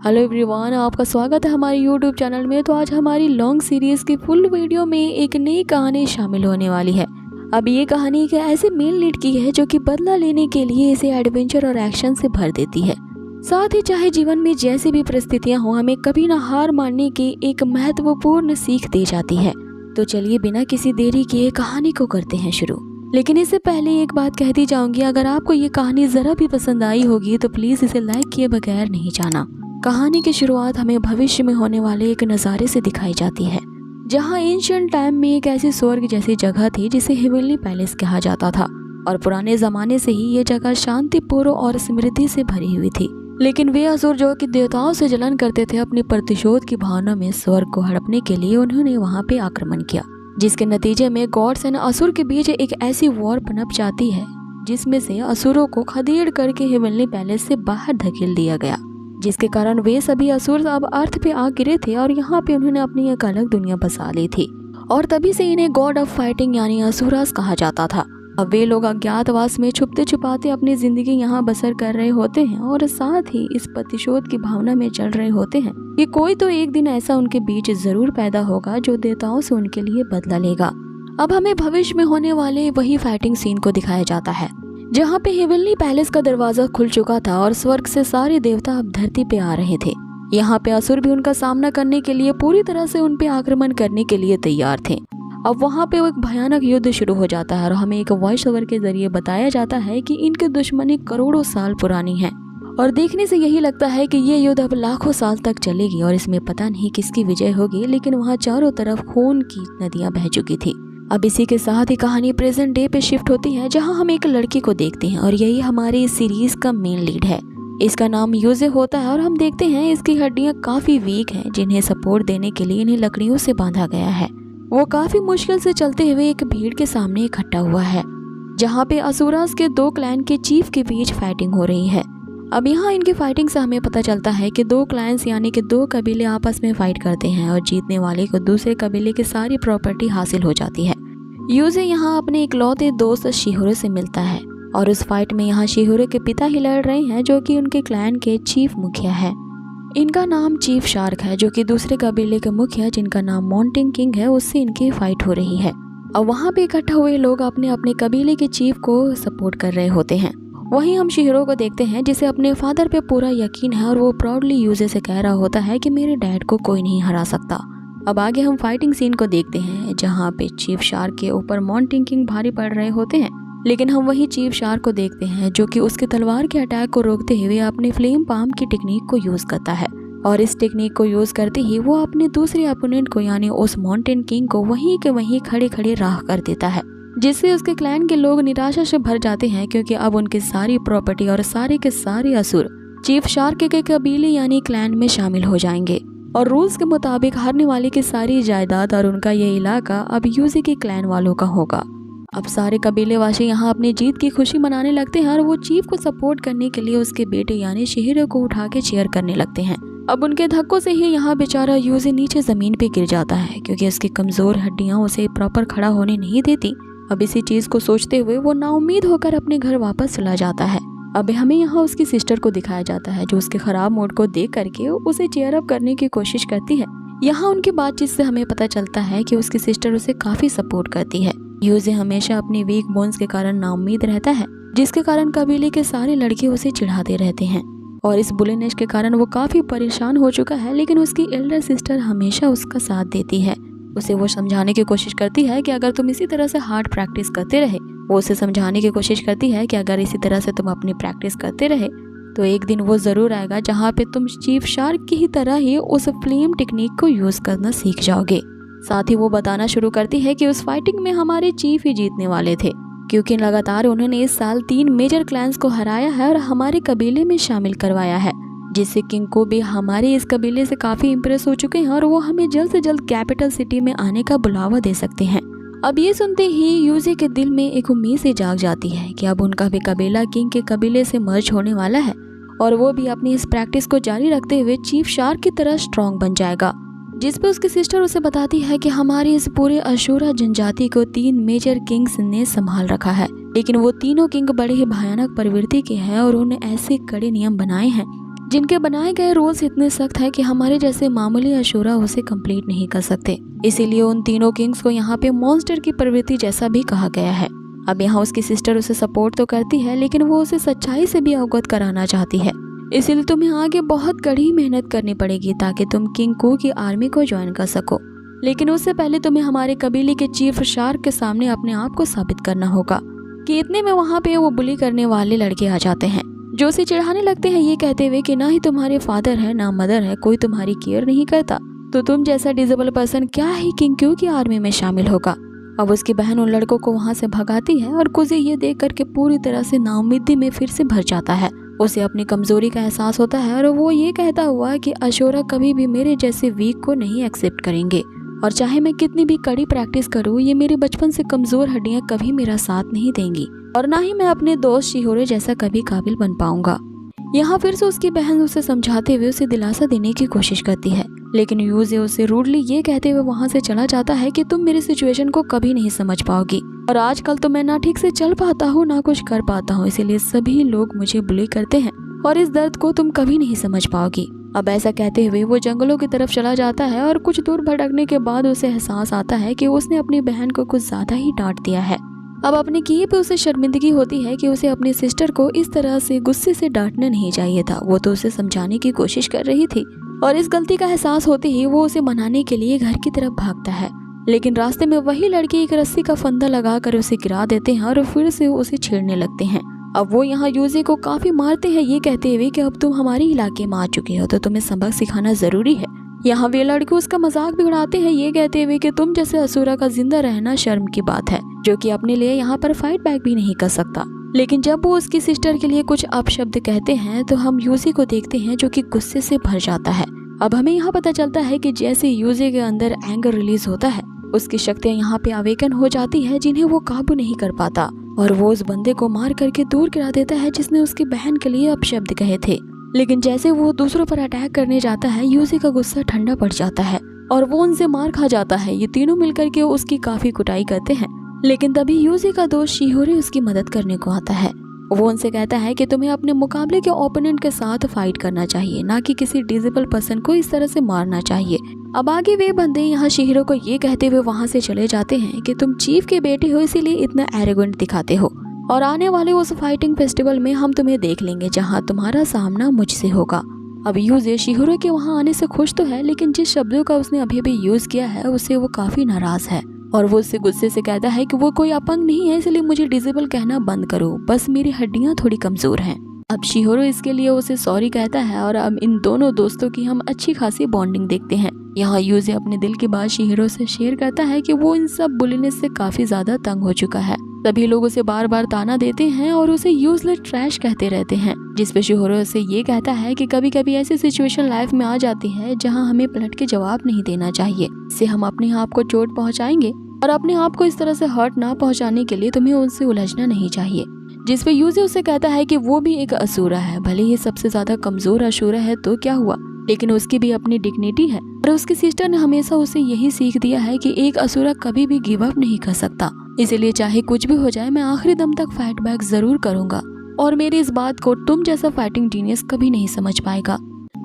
Hello everyone, आपका स्वागत है हमारे यूट्यूब चैनल में। तो आज हमारी लॉन्ग सीरीज की फुल वीडियो में एक नई कहानी शामिल होने वाली है। अब ये कहानी एक ऐसे मेन लीड की है जो कि बदला लेने के लिए इसे एडवेंचर और एक्शन से भर देती है। साथ ही चाहे जीवन में जैसी भी परिस्थितियां हो, हमें कभी ना हार मानने की एक महत्वपूर्ण सीख दी जाती है। तो चलिए बिना किसी देरी किए कहानी को करते हैं शुरू। लेकिन इससे पहले एक बात कहती जाऊंगी, अगर आपको ये कहानी जरा भी पसंद आई होगी तो प्लीज इसे लाइक किए बगैर नहीं जाना। कहानी की शुरुआत हमें भविष्य में होने वाले एक नज़ारे से दिखाई जाती है, जहां एंशिएंट टाइम में एक ऐसी स्वर्ग जैसी जगह थी जिसे हेवनली पैलेस कहा जाता था। और पुराने जमाने से ही ये जगह शांतिपूर्ण और समृद्धि से भरी हुई थी। लेकिन वे असुर जो कि देवताओं से जलन करते थे, अपनी प्रतिशोध की भावना में स्वर्ग को हड़पने के लिए उन्होंने वहां पे आक्रमण किया, जिसके नतीजे में गॉड्स एंड असुर के बीच एक ऐसी वॉर पनप जाती है जिसमें से असुरों को खदेड़ करके हेवनली पैलेस से बाहर धकेल दिया गया, जिसके कारण वे सभी असुर अब अर्थ पे आ गिरे थे और यहाँ पे उन्होंने अपनी एक अलग दुनिया बसा ली थी। और तभी से इन्हें गॉड ऑफ फाइटिंग यानी असुरास कहा जाता था। अब वे लोग अज्ञातवास में छुपते छुपाते अपनी जिंदगी यहाँ बसर कर रहे होते हैं और साथ ही इस प्रतिशोध की भावना में चल रहे होते हैं कि कोई तो एक दिन ऐसा उनके बीच जरूर पैदा होगा जो देवताओं से उनके लिए बदला लेगा। अब हमें भविष्य में होने वाले वही फाइटिंग सीन को दिखाया जाता है, जहाँ पे हेवनली पैलेस का दरवाजा खुल चुका था और स्वर्ग से सारे देवता अब धरती पे आ रहे थे। यहाँ पे असुर भी उनका सामना करने के लिए पूरी तरह से उन पे आक्रमण करने के लिए तैयार थे। अब वहाँ पे एक भयानक युद्ध शुरू हो जाता है और हमें एक वॉइस ओवर के जरिए बताया जाता है कि इनकी दुश्मनी करोड़ों साल पुरानी है और देखने से यही लगता है कि ये युद्ध अब लाखों साल तक चलेगी और इसमें पता नहीं किसकी विजय होगी। लेकिन वहाँ चारों तरफ खून की नदियाँ बह चुकी थी। अब इसी के साथ ही कहानी प्रेजेंट डे पे शिफ्ट होती है, जहां हम एक लड़की को देखते हैं और यही हमारी इस सीरीज का मेन लीड है। इसका नाम यूजे होता है और हम देखते हैं इसकी हड्डियां काफी वीक हैं, जिन्हें सपोर्ट देने के लिए इन्हें लकड़ियों से बांधा गया है। वो काफी मुश्किल से चलते हुए एक भीड़ के सामने इकट्ठा हुआ है, जहाँ पे असुरास के दो क्लैन के चीफ के बीच फाइटिंग हो रही है। अब यहाँ इनकी फाइटिंग से हमें पता चलता है कि दो क्लैंस यानी कि दो कबीले आपस में फाइट करते हैं और जीतने वाले को दूसरे कबीले की सारी प्रॉपर्टी हासिल हो जाती है। यूजे यहाँ अपने इकलौते दोस्त शिहुरे से मिलता है और उस फाइट में यहाँ शिहुरे के पिता ही लड़ रहे हैं, जो कि उनके क्लैन के चीफ मुखिया है। इनका नाम चीफ शार्क है, जो कि दूसरे कबीले के मुखिया जिनका नाम माउंटेन किंग है उससे इनकी फाइट हो रही है। और वहाँ पे इकट्ठा हुए लोग अपने अपने कबीले के चीफ को सपोर्ट कर रहे होते हैं। वहीं हम शिहुरे को देखते हैं जिसे अपने फादर पे पूरा यकीन है और वो प्राउडली यूजे से कह रहा होता है कि मेरे डैड को कोई नहीं हरा सकता। अब आगे हम फाइटिंग सीन को देखते हैं, जहाँ पे चीफ शार्क के ऊपर माउंटेन किंग भारी पड़ रहे होते हैं। लेकिन हम वही चीफ शार्क को देखते हैं जो कि उसके तलवार के अटैक को रोकते हुए अपने फ्लेम पाम की टेक्निक को यूज करता है और इस टेक्निक को यूज करते ही वो अपने दूसरे अपोनेंट को यानी उस माउंटेन किंग को वहीं के वहीं खड़े खड़े राख कर देता है, जिससे उसके क्लैन के लोग निराशा से भर जाते हैं, क्योंकि अब उनकी सारी प्रॉपर्टी और सारे के सारे असुर चीफ शार्क के कबीले यानी क्लैन में शामिल हो जाएंगे और रूल्स के मुताबिक हारने वाले की सारी जायदाद और उनका ये इलाका अब यूजे के क्लैन वालों का होगा। अब सारे कबीलेवासी यहाँ अपनी जीत की खुशी मनाने लगते हैं और वो चीफ को सपोर्ट करने के लिए उसके बेटे यानी शिहुरे को उठा के चीयर करने लगते हैं। अब उनके धक्कों से ही यहाँ बेचारा यूजे नीचे जमीन पे गिर जाता है, क्योंकि उसकी कमजोर हड्डियां उसे प्रॉपर खड़ा होने नहीं देती। अब इसी चीज को सोचते हुए वो नाउम्मीद होकर अपने घर वापस चला जाता है। अब हमें यहाँ उसकी सिस्टर को दिखाया जाता है, जो उसके खराब मूड को देख करके उसे चीयर अप करने की कोशिश करती है। यहाँ उनकी बातचीत से हमें पता चलता है कि उसकी सिस्टर उसे काफी सपोर्ट करती है। यूजे हमेशा अपनी वीक बोन्स के कारण नाउम्मीद रहता है, जिसके कारण कबीले के सारे लड़के उसे चिढ़ाते रहते हैं और इस बुलिनेस के कारण वो काफी परेशान हो चुका है। लेकिन उसकी एल्डर सिस्टर हमेशा उसका साथ देती है। उसे वो समझाने की कोशिश करती है कि अगर तुम इसी तरह से हार्ड प्रैक्टिस करते रहे, वो उसे समझाने की कोशिश करती है कि अगर इसी तरह से तुम अपनी प्रैक्टिस करते रहे तो एक दिन वो जरूर आएगा जहाँ पे तुम चीफ शार्क की ही तरह ही उस फ्लेम टेक्निक को यूज करना सीख जाओगे। साथ ही वो बताना शुरू करती है कि उस फाइटिंग में हमारे चीफ ही जीतने वाले थे, क्योंकि लगातार उन्होंने इस साल 3 मेजर क्लैंस को हराया है और हमारे कबीले में शामिल करवाया है, जिससे किंग को भी हमारे इस कबीले से काफी इम्प्रेस हो चुके हैं और वो हमें जल्द से जल्द कैपिटल सिटी में आने का बुलावा दे सकते हैं। अब ये सुनते ही यूजे के दिल में एक उम्मीद से जाग जाती है कि अब उनका भी कबीला किंग के कबीले से मर्ज होने वाला है और वो भी अपनी इस प्रैक्टिस को जारी रखते हुए चीफ शार्क की तरह स्ट्रॉन्ग बन जाएगा। जिस पे उसकी सिस्टर उसे बताती है कि हमारी इस पूरे अशूरा जनजाति को 3 मेजर किंग्स ने संभाल रखा है, लेकिन वो तीनों किंग बड़े ही भयानक प्रवृत्ति के हैं और उन्हें ऐसे कड़े नियम बनाए हैं जिनके बनाए गए रूल्स इतने सख्त है कि हमारे जैसे मामूली अशूरा उसे कंप्लीट नहीं कर सकते। इसीलिए उन तीनों किंग्स को यहाँ पे मॉन्स्टर की प्रवृत्ति जैसा भी कहा गया है। अब यहाँ उसकी सिस्टर उसे सपोर्ट तो करती है, लेकिन वो उसे सच्चाई से भी अवगत कराना चाहती है। इसीलिए तुम्हें आगे बहुत कड़ी मेहनत करनी पड़ेगी ताकि तुम किंग कू की आर्मी को ज्वाइन कर सको। लेकिन उससे पहले तुम्हें हमारे कबीले के चीफ शार्क के सामने अपने आप को साबित करना होगा। कि इतने में वहाँ पे वो बुली करने वाले लड़के आ जाते हैं जो उसे चिढ़ाने लगते हैं, ये कहते हुए कि ना ही तुम्हारे फादर है ना मदर है, कोई तुम्हारी केयर नहीं करता, तो तुम जैसा डिजेबल पर्सन क्या ही किंग क्यू की आर्मी में शामिल होगा। अब उसकी बहन उन लड़कों को वहाँ से भगाती है और कुजी ये देख करके पूरी तरह से नाउम्मीदी में फिर से भर जाता है। उसे अपनी कमजोरी का एहसास होता है और वो ये कहता हुआ कि अशोरा कभी भी मेरे जैसे वीक को नहीं एक्सेप्ट करेंगे, और चाहे मैं कितनी भी कड़ी प्रैक्टिस करूँ, ये मेरे बचपन से कमजोर हड्डियां कभी मेरा साथ नहीं देंगी, और ना ही मैं अपने दोस्त शिहोरे जैसा कभी काबिल बन पाऊंगा। यहाँ फिर से उसकी बहन उसे समझाते हुए उसे दिलासा देने की कोशिश करती है, लेकिन यूजे उसे रूडली ये कहते हुए वहाँ से चला जाता है कि तुम मेरी सिचुएशन को कभी नहीं समझ पाओगी, और आजकल तो मैं ना ठीक से चल पाता हूँ ना कुछ कर पाता हूँ, इसीलिए सभी लोग मुझे बुली करते हैं, और इस दर्द को तुम कभी नहीं समझ पाओगी। अब ऐसा कहते हुए वो जंगलों की तरफ चला जाता है और कुछ दूर भटकने के बाद उसे एहसास आता है कि उसने अपनी बहन को कुछ ज्यादा ही डांट दिया है। अब अपने किए पे उसे शर्मिंदगी होती है कि उसे अपनी सिस्टर को इस तरह से गुस्से से डांटना नहीं चाहिए था, वो तो उसे समझाने की कोशिश कर रही थी, और इस गलती का एहसास होते ही वो उसे मनाने के लिए घर की तरफ भागता है। लेकिन रास्ते में वही लड़के एक रस्सी का फंदा लगाकर उसे गिरा देते हैं और फिर से उसे छेड़ने लगते हैं। अब वो यहाँ यूजे को काफी मारते हैं, ये कहते हुए कि अब तुम हमारे इलाके में आ चुके हो तो तुम्हें सबक सिखाना जरूरी है। यहाँ वे लड़के उसका मजाक भी उड़ाते हैं, ये कहते हुए कि तुम जैसे असुरा का जिंदा रहना शर्म की बात है, जो कि अपने लिए यहाँ पर फाइट बैक भी नहीं कर सकता। लेकिन जब वो उसकी सिस्टर के लिए कुछ अपशब्द कहते हैं तो हम यूजे को देखते हैं जो कि गुस्से से भर जाता है। अब हमें यहाँ पता चलता है कि जैसे यूजे के अंदर एंगर रिलीज होता है, उसकी शक्तियाँ यहाँ पे अवेकन हो जाती है जिन्हें वो काबू नहीं कर पाता, और वो उस बंदे को मार करके दूर गिरा देता है जिसने उसकी बहन के लिए अपशब्द कहे थे। लेकिन जैसे वो दूसरों पर अटैक करने जाता है, यूजे का गुस्सा ठंडा पड़ जाता है और वो उनसे मार खा जाता है। ये तीनों मिलकर के उसकी काफी कुटाई करते हैं, लेकिन तभी यूजे का दोस्त शिहोरे उसकी मदद करने को आता है। वो उनसे कहता है कि तुम्हें अपने मुकाबले के ओपोनेंट के साथ फाइट करना चाहिए, ना कि किसी डिसेबल पर्सन को इस तरह से मारना चाहिए। अब आगे वे बंदे यहाँ शिहिरो को ये कहते हुए वहाँ से चले जाते हैं कि तुम चीफ के बेटे हो इसीलिए इतना एरोगेंट दिखाते हो, और आने वाले उस फाइटिंग फेस्टिवल में हम तुम्हें देख लेंगे जहाँ तुम्हारा सामना मुझसे होगा। अब यूजे शिहिरो के वहाँ आने से खुश तो है, लेकिन जिस शब्दों का उसने अभी भी यूज किया है उससे वो काफी नाराज है, और वो उससे गुस्से से कहता है कि वो कोई अपंग नहीं है, इसलिए मुझे डिसेबल कहना बंद करो, बस मेरी हड्डियां थोड़ी कमजोर हैं। अब शिहोरो इसके लिए उसे सॉरी कहता है और अब इन दोनों दोस्तों की हम अच्छी खासी बॉन्डिंग देखते हैं। यहाँ यूजे अपने दिल की बात शिहोरो से शेयर करता है कि वो इन सब बुलीनेस से काफी ज्यादा तंग हो चुका है। सभी लोग उसे बार बार ताना देते हैं और उसे यूजलेस ट्रैश कहते रहते हैं, जिस पे शिहोरो से ये कहता है कि कभी कभी ऐसी सिचुएशन लाइफ में आ जाती है जहाँ हमें पलट के जवाब नहीं देना चाहिए, इससे हम अपने आप को चोट पहुँचाएंगे, और अपने आप को इस तरह से हर्ट ना पहुंचाने के लिए तुम्हें उनसे उलझना नहीं चाहिए। जिस पे यूजे उसे कहता है कि वो भी एक असुरा है, भले ही सबसे ज्यादा कमजोर असुरा है तो क्या हुआ, लेकिन उसकी भी अपनी डिग्निटी है, और उसकी सिस्टर ने हमेशा उसे यही सीख दिया है कि एक असुरा कभी भी गिव अप नहीं कर सकता, इसीलिए चाहे कुछ भी हो जाए मैं आखिरी दम तक फाइट बैक जरूर करूंगा, और मेरी इस बात को तुम जैसा फाइटिंग जीनियस कभी नहीं समझ पाएगा।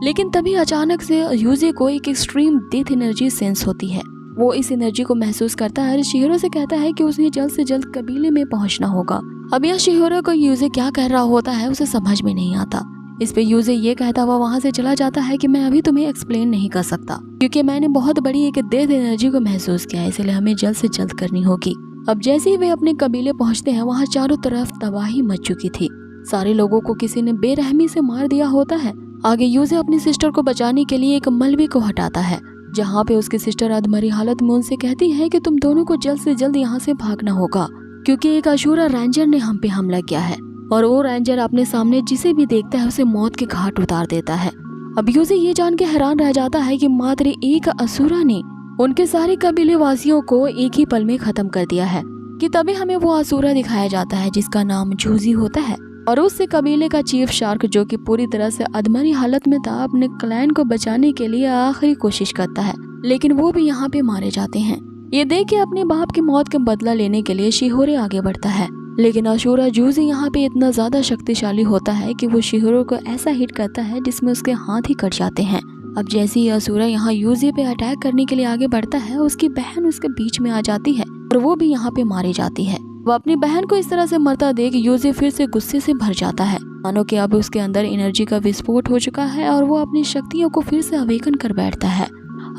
लेकिन तभी अचानक से यूजे को एक एक्सट्रीम डेथ एनर्जी सेंस होती है। वो इस एनर्जी को महसूस करता है और शिहोरो से कहता है कि उसे जल्द से जल्द कबीले में पहुंचना होगा। अब यह शिहोरो को यूजे क्या कह रहा होता है उसे समझ में नहीं आता। इस पे यूजे ये कहता हुआ वहाँ से चला जाता है कि मैं अभी तुम्हें एक्सप्लेन नहीं कर सकता, क्योंकि मैंने बहुत बड़ी एक डेथ एनर्जी को महसूस किया है, इसलिए हमें जल्द से जल्द करनी होगी। अब जैसे ही वे अपने कबीले पहुँचते हैं, वहाँ चारों तरफ तबाही मच चुकी थी, सारे लोगों को किसी ने बेरहमी से मार दिया होता है। आगे यूजे अपनी सिस्टर को बचाने के लिए एक मलबे को हटाता है, जहाँ पे उसकी सिस्टर अधमरी हालत में उनसे कहती है कि तुम दोनों को जल्द से जल्द यहाँ से भागना होगा, क्योंकि एक अशूरा रेंजर ने हम पे हमला किया है, और वो रेंजर अपने सामने जिसे भी देखता है उसे मौत के घाट उतार देता है। अब यूजे ये जान के हैरान रह जाता है कि मात्र एक असुरा ने उनके सारे कबीले वासियों को एक ही पल में खत्म कर दिया है। कि तभी हमें वो असुरा दिखाया जाता है जिसका नाम जूजी होता है, और उससे कबीले का चीफ शार्क जो कि पूरी तरह से अधमरी हालत में था, अपने क्लाइंट को बचाने के लिए आखिरी कोशिश करता है, लेकिन वो भी यहाँ पे मारे जाते हैं। ये देख के अपने बाप की मौत का बदला लेने के लिए शिहोरे आगे बढ़ता है, लेकिन अशूरा जूजी यहाँ पे इतना ज्यादा शक्तिशाली होता है कि वो शिहिरो को ऐसा हिट करता है जिसमें उसके हाथ ही कट जाते हैं। अब जैसे ही अशूरा यहाँ यूजी पे अटैक करने के लिए आगे बढ़ता है, उसकी बहन उसके बीच में आ जाती है और वो भी यहाँ पे मारी जाती है। वो अपनी बहन को इस तरह से मरता देख यूजी फिर से गुस्से से भर जाता है, मानो कि अब उसके अंदर एनर्जी का विस्फोट हो चुका है और वो अपनी शक्तियों को फिर से अवेकन कर बैठता है।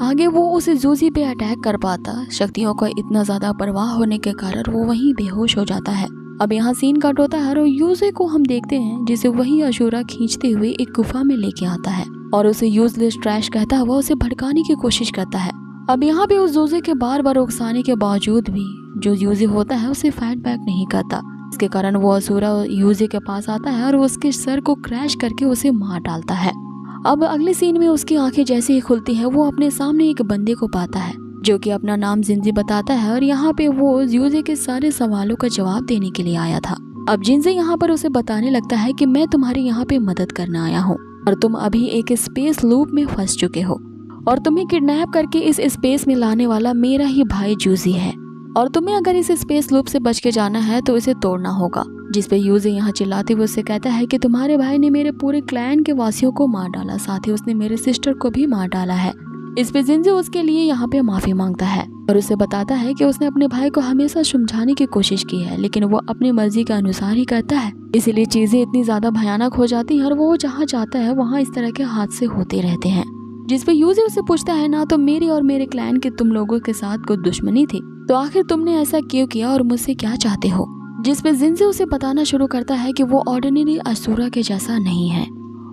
आगे वो उस जूजी पे अटैक कर पाता, शक्तियों का इतना ज्यादा प्रवाह होने के कारण वो वहीं बेहोश हो जाता है। अब यहाँ सीन कट होता है और यूजे को हम देखते हैं जिसे वही अशूरा खींचते हुए एक गुफा में लेके आता है और उसे यूजलेस ट्रैश कहता हुआ उसे भड़काने की कोशिश करता है। अब यहाँ पे उस जूजे के बार बार उकसाने के बावजूद भी जो यूजे होता है उसे फाइट बैक नहीं करता। इसके कारण वो अशूरा यूजे के पास आता है और उसके सर को क्रैश करके उसे मार डालता है। अब अगले सीन में उसकी आंखें जैसे ही खुलती है, वो अपने सामने एक बंदे को पाता है जो कि अपना नाम जिंजी बताता है और यहाँ पे वो यूजे के सारे सवालों का जवाब देने के लिए आया था। अब जिंजी यहाँ पर उसे बताने लगता है कि मैं तुम्हारी यहाँ पे मदद करने आया हूँ और तुम अभी एक स्पेस लूप में फंस चुके हो और तुम्हें किडनैप करके इस स्पेस में लाने वाला मेरा ही भाई जूजी है और तुम्हें अगर इस स्पेस लूप से बच के जाना है तो इसे तोड़ना होगा। जिस पे यूजी यहाँ चिल्लाते हुए उससे कहता है कि तुम्हारे भाई ने मेरे पूरे क्लैन के वासियों को मार डाला, साथ ही उसने मेरे सिस्टर को भी मार डाला है। इस पे जिंजी उसके लिए यहाँ पे माफी मांगता है और उसे बताता है कि उसने अपने भाई को हमेशा समझाने की कोशिश की है, लेकिन वो अपनी मर्जी के अनुसार ही करता है, इसीलिए चीजें इतनी ज्यादा भयानक हो जाती हैं और वो जहाँ चाहता है वहाँ इस तरह के हादसे होते रहते हैं। जिस पे यूजी उसे पूछता है ना तो मेरी और मेरे क्लैन के तुम लोगों के साथ कोई दुश्मनी थी, तो आखिर तुमने ऐसा क्यों किया और मुझसे क्या चाहते हो। जिस पे जिंजी उसे बताना शुरू करता है कि वो ऑर्डिनरी अशूरा के जैसा नहीं है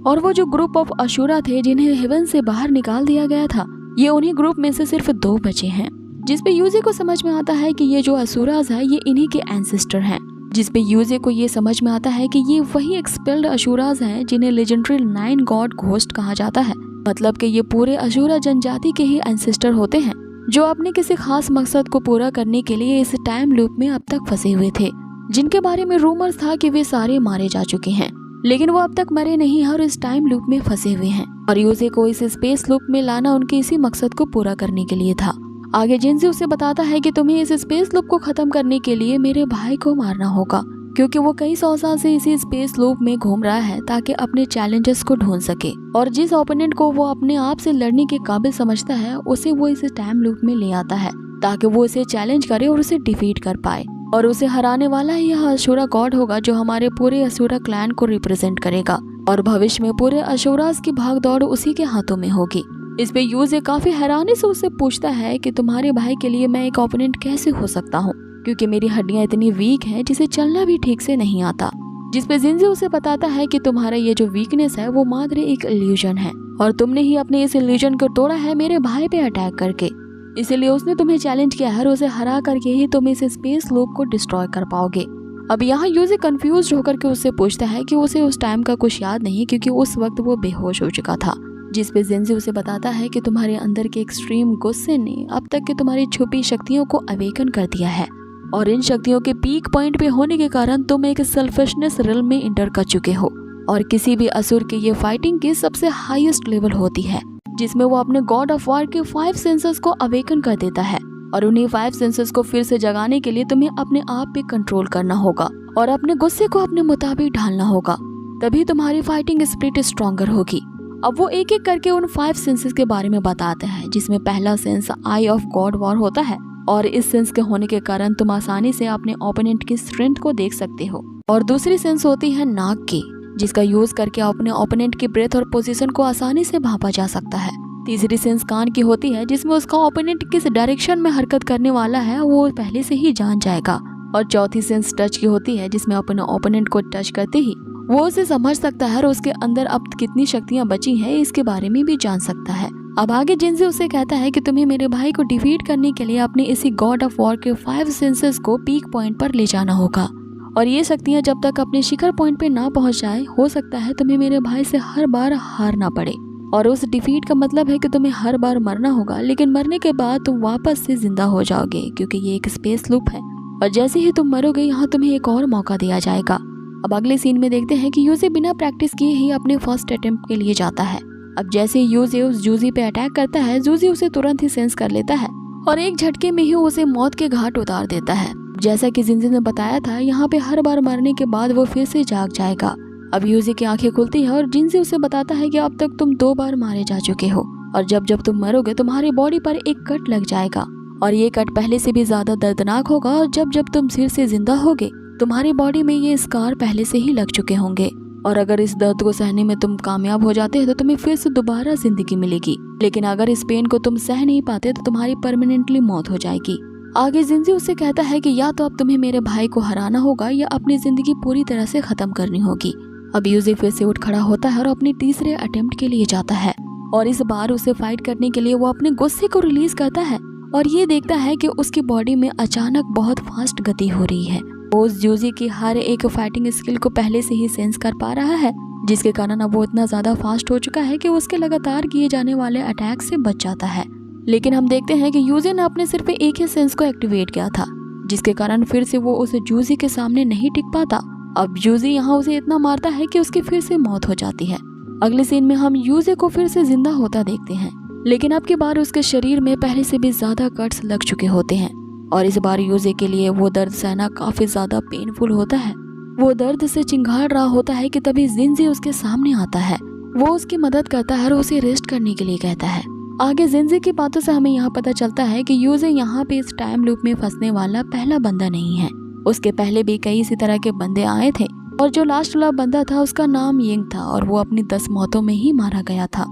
और वो जो ग्रुप ऑफ अशूरा थे जिन्हें हेवन से बाहर निकाल दिया गया था, ये उन्हीं ग्रुप में से सिर्फ 2 बचे हैं। जिस पे यूजी को समझ में आता है कि ये जो अशूराज है ये इन्हीं के एंसेस्टर हैं। जिस पे यूजी को ये समझ में आता है कि ये वही एक्सपेल्ड अशूराज हैं जिन्हें लेजेंडरी 9 गॉड घोस्ट कहा जाता है, मतलब कि ये पूरे अशूरा जनजाति के ही एंसेस्टर होते हैं जो अपने किसी खास मकसद को पूरा करने के लिए इस टाइम लूप में अब तक फंसे हुए थे, जिनके बारे में रूमर्स था कि वे सारे मारे जा चुके हैं, लेकिन वो अब तक मरे नहीं हैं और इस टाइम लूप में फंसे हुए हैं और यूजी को इस स्पेस लूप में लाना उनके इसी मकसद को पूरा करने के लिए था। आगे जिंजी उसे बताता है कि तुम्हें इस स्पेस लूप को खत्म करने के लिए मेरे भाई को मारना होगा, क्योंकि वो कई 100 साल से इसी स्पेस लूप में घूम रहा है ताकि अपने चैलेंजेस को ढूंढ सके और जिस ओपोनेंट को वो अपने आप से लड़ने के काबिल समझता है उसे वो इस टाइम लूप में ले आता है ताकि वो उसे चैलेंज करे और उसे डिफीट कर पाए और उसे हराने वाला ही यह अशूरा गॉड होगा जो हमारे पूरे अशूरा क्लैन को रिप्रेजेंट करेगा और भविष्य में पूरे अशूरास की भागदौड़ उसी के हाथों में होगी। इस पे यूजी काफी हैरानी से उससे पूछता है कि तुम्हारे भाई के लिए मैं एक ओपोनेंट कैसे हो सकता हूँ, क्योंकि मेरी हड्डियां इतनी वीक हैं जिसे चलना भी ठीक से नहीं आता। जिस पे जिंजी उसे बताता है कि तुम्हारा ये जो वीकनेस है वो मात्र एक इल्यूजन है और तुमने ही अपने इस इल्यूजन को तोड़ा है मेरे भाई पे अटैक करके, इसीलिए उसने तुम्हें चैलेंज किया है और उसे हरा करके ही तुम इस स्पेस लूप को डिस्ट्रॉय कर पाओगे। अब यहाँ यूजी कंफ्यूज होकर के उससे पूछता है कि उसे उस टाइम का कुछ याद नहीं क्योंकि उस वक्त वो बेहोश हो चुका था। जिस पे जिंजी उसे बताता है कि तुम्हारे अंदर के एक्सट्रीम गुस्से ने अब तक के तुम्हारी छुपी शक्तियों को अवेकन कर दिया है और इन शक्तियों के पीक पॉइंट पे होने के कारण तुम एक सेल्फिशनेस रिल में इंटर कर चुके हो और किसी भी असुर के ये फाइटिंग की सबसे हाईएस्ट लेवल होती है, जिसमें वो अपने गॉड ऑफ वॉर के 5 सेंसेस को अवेकन कर देता है और उन्हीं 5 सेंसेस को फिर से जगाने के लिए तुम्हें अपने आप पे कंट्रोल करना होगा और अपने गुस्से को अपने मुताबिक ढालना होगा, तभी तुम्हारी फाइटिंग स्पिरिट स्ट्रॉन्गर होगी। अब वो एक एक करके उन 5 सेंसेस के बारे में बताते हैं, जिसमें पहला sense I of God war होता है और इस सेंस के होने के कारण तुम आसानी से अपने ओपोनेंट की स्ट्रेंथ को देख सकते हो। और दूसरी सेंस होती है नाक की, जिसका यूज करके अपने ओपोनेंट की ब्रेथ और पोजीशन को आसानी से भापा जा सकता है। तीसरी सेंस कान की होती है, जिसमें उसका ओपोनेंट किस डायरेक्शन में हरकत करने वाला है वो पहले से ही जान जाएगा। और चौथी सेंस टच की होती है, जिसमें अपने ओपोनेंट को टच करते ही वो उसे समझ सकता है और उसके अंदर अब कितनी शक्तियां बची हैं इसके बारे में भी जान सकता है। अब आगे जिंजी उसे कहता है कि तुम्हें मेरे भाई को डिफीट करने के लिए अपने इसी गॉड ऑफ वॉर के 5 सेंसेस को पीक पॉइंट पर ले जाना होगा और ये शक्तियां जब तक अपने शिखर पॉइंट पे ना पहुंच जाए, हो सकता है तुम्हें मेरे भाई से हर बार हारना पड़े। और उस डिफीट का मतलब है कि तुम्हें हर बार मरना होगा, लेकिन मरने के बाद तुम वापस से जिंदा हो जाओगे क्योंकि ये एक स्पेस लूप है और जैसे ही तुम मरोगे यहाँ तुम्हें एक और मौका दिया जाएगा। अब अगले सीन में देखते हैं कि यूजी बिना प्रैक्टिस किए ही अपने फर्स्ट अटेम्प्ट के लिए जाता है। अब जैसे यूजी उस जूजी पे अटैक करता है, जूजी उसे तुरंत ही सेंस कर लेता है और एक झटके में ही उसे मौत के घाट उतार देता है। जैसा कि जिंजी ने बताया था, यहाँ पे हर बार मरने के बाद वो फिर से जाग जाएगा। अब यूजी की आंखें खुलती है और जिंजी उसे बताता है कि अब तक तुम 2 बार मारे जा चुके हो और जब जब तुम मरोगे तुम्हारी बॉडी पर एक कट लग जाएगा और ये कट पहले से भी ज्यादा दर्दनाक होगा और जब जब तुम फिर से जिंदा होगे तुम्हारी बॉडी में ये स्कार पहले से ही लग चुके होंगे और अगर इस दर्द को सहने में तुम कामयाब हो जाते हैं तो तुम्हें फिर से दोबारा जिंदगी मिलेगी, लेकिन अगर इस पेन को तुम सह नहीं पाते तो तुम्हारी परमानेंटली मौत हो जाएगी। आगे जिंजी उससे कहता है कि या तो अब तुम्हें मेरे भाई को हराना होगा या अपनी जिंदगी पूरी तरह से खत्म करनी होगी। अब यूजी फिर से उठ खड़ा होता है और अपने तीसरे अटेम्प्ट के लिए जाता है और इस बार उसे फाइट करने के लिए वो अपने गुस्से को रिलीज करता है और ये देखता है कि उसकी बॉडी में अचानक बहुत फास्ट गति हो रही है। वो उस यूजी की हर एक फाइटिंग स्किल को पहले से ही सेंस कर पा रहा है, जिसके कारण अब वो इतना ज्यादा फास्ट हो चुका है कि उसके लगातार किए जाने वाले अटैक से बच जाता है। लेकिन हम देखते हैं कि यूजी ने अपने सिर्फ एक ही सेंस को एक्टिवेट किया था, जिसके कारण फिर से वो उस यूजी के सामने नहीं टिक पाता। अब यूजी यहाँ उसे इतना मारता है कि उसकी फिर से मौत हो जाती है। अगले सीन में हम यूजी को फिर से जिंदा होता देखते हैं, लेकिन अब की बार उसके शरीर में पहले से भी ज्यादा कट्स लग चुके होते हैं और इस बार यूजी के लिए वो दर्द सहना काफी ज्यादा पेनफुल होता है। वो दर्द से चिंगाड़ रहा होता है कि तभी जिंजी उसके सामने आता है। वो उसकी मदद करता है और उसे रेस्ट करने के लिए कहता है। आगे जिंजी की बातों से हमें यहाँ पता चलता है कि यूजी यहाँ पे इस टाइम लूप में फंसने वाला पहला बंदा नहीं है। उसके पहले भी कई इसी तरह के बंदे आए थे और जो लास्ट वाला बंदा था उसका नाम यिंग था और वो अपनी 10 मौतों में ही मारा गया था।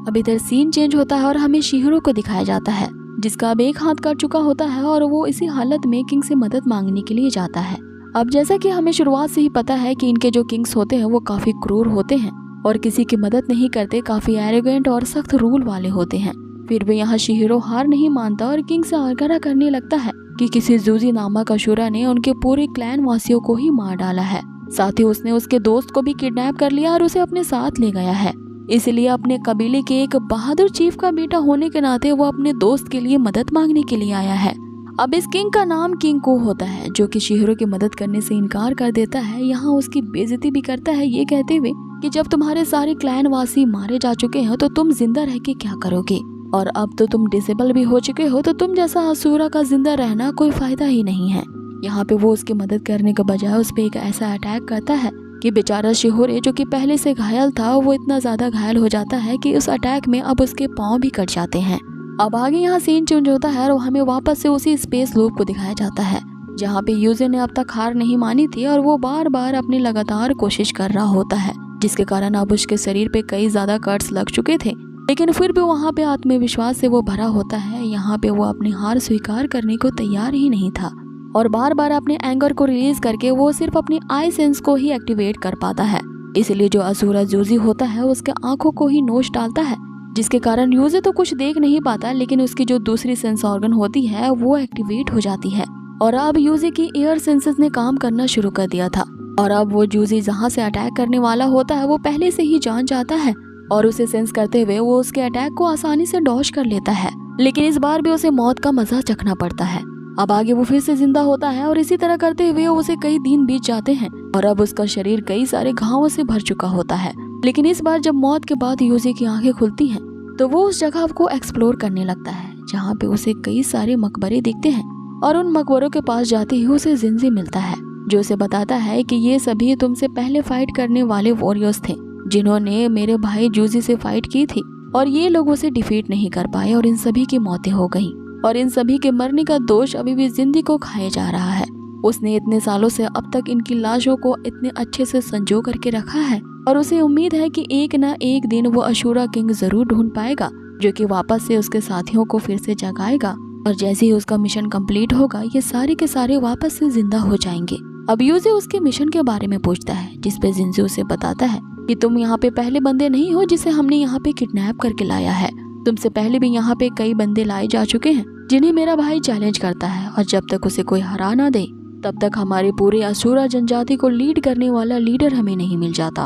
अब इधर सीन चेंज होता है और हमें शिहिरो को दिखाया जाता है, जिसका अब एक हाथ कट चुका होता है और वो इसी हालत में किंग से मदद मांगने के लिए जाता है। अब जैसा कि हमें शुरुआत से ही पता है कि इनके जो किंग्स होते हैं वो काफी क्रूर होते हैं और किसी की मदद नहीं करते, काफी एरोगेंट और सख्त रूल वाले होते हैं। फिर भी यहाँ शिहिरो हार नहीं मानता और किंग से आग्रह करने लगता है कि किसी जूजी नामक असुरा ने उनके पूरे क्लैन वासियों को ही मार डाला है, साथ ही उसने उसके दोस्त को भी किडनैप कर लिया और उसे अपने साथ ले गया है। इसलिए अपने कबीले के एक बहादुर चीफ का बेटा होने के नाते वो अपने दोस्त के लिए मदद मांगने के लिए आया है। अब इस किंग का नाम किंग को होता है, जो कि शिहिरो की मदद करने से इनकार कर देता है। यहाँ उसकी बेइज्जती भी करता है, ये कहते हुए कि जब तुम्हारे सारे क्लैन वासी मारे जा चुके हैं तो तुम जिंदा रह के क्या करोगे, और अब तो तुम डिसेबल भी हो चुके हो तो तुम जैसा असुरा का जिंदा रहना कोई फायदा ही नहीं है। यहाँ पे वो उसकी मदद करने के बजाय उस पर एक ऐसा अटैक करता है कि बेचारा शिहोरे जो कि पहले से घायल था वो इतना ज्यादा घायल हो जाता है कि उस अटैक में अब उसके पाँव भी कट जाते हैं। अब आगे यहाँ सीन चेंज होता है और हमें वापस से उसी स्पेस लूप को दिखाया जाता है जहाँ पे यूजी ने अब तक हार नहीं मानी थी और वो बार बार अपनी लगातार कोशिश कर रहा होता है, जिसके कारण अब उसके शरीर पे कई ज्यादा कट्स लग चुके थे, लेकिन फिर भी वहाँ पे आत्मविश्वास से वो भरा होता है। यहाँ पे वो अपनी हार स्वीकार करने को तैयार ही नहीं था और बार बार अपने एंगर को रिलीज करके वो सिर्फ अपनी आई सेंस को ही एक्टिवेट कर पाता है। इसलिए जो असुरा जूजी होता है उसके आंखों को ही नोच डालता है, जिसके कारण यूजी तो कुछ देख नहीं पाता, लेकिन उसकी जो दूसरी सेंस ऑर्गन होती है वो एक्टिवेट हो जाती है और अब यूजी की एयर सेंसेस ने काम करना शुरू कर दिया था और अब वो जूजी जहाँ से अटैक करने वाला होता है वो पहले से ही जान जाता है और उसे सेंस करते हुए वो उसके अटैक को आसानी से डॉज कर लेता है, लेकिन इस बार भी उसे मौत का मजा चखना पड़ता है। अब आगे वो फिर से जिंदा होता है और इसी तरह करते हुए उसे कई दिन बीत जाते हैं और अब उसका शरीर कई सारे घावों से भर चुका होता है। लेकिन इस बार जब मौत के बाद यूजी की आंखें खुलती हैं तो वो उस जगह को एक्सप्लोर करने लगता है जहाँ पे उसे कई सारे मकबरे दिखते हैं और उन मकबरों के पास जाते ही उसे जिंजी मिलता है, जो उसे बताता है कि ये सभी तुमसे पहले फाइट करने वाले वॉरियर्स थे जिन्होंने मेरे भाई जूजी से फाइट की थी और ये लोग उसे डिफीट नहीं कर पाए और इन सभी की मौतें हो गई और इन सभी के मरने का दोष अभी भी जिंदी को खाया जा रहा है। उसने इतने सालों से अब तक इनकी लाशों को इतने अच्छे से संजो करके रखा है और उसे उम्मीद है कि एक ना एक दिन वो अशूरा किंग जरूर ढूंढ पाएगा जो कि वापस से उसके साथियों को फिर से जगाएगा और जैसे ही उसका मिशन कंप्लीट होगा ये सारे के सारे वापस से जिंदा हो जाएंगे। अब यूजी उसके मिशन के बारे में पूछता है, जिसपे जिंजी उसे बताता है कि तुम यहाँ पे पहले बंदे नहीं हो जिसे हमने यहाँ पे किडनैप करके लाया है। तुमसे पहले भी यहाँ पे कई बंदे लाए जा चुके हैं जिन्हें मेरा भाई चैलेंज करता है और जब तक उसे कोई हरा ना दे तब तक हमारे पूरे असुरा जनजाति को लीड करने वाला लीडर हमें नहीं मिल जाता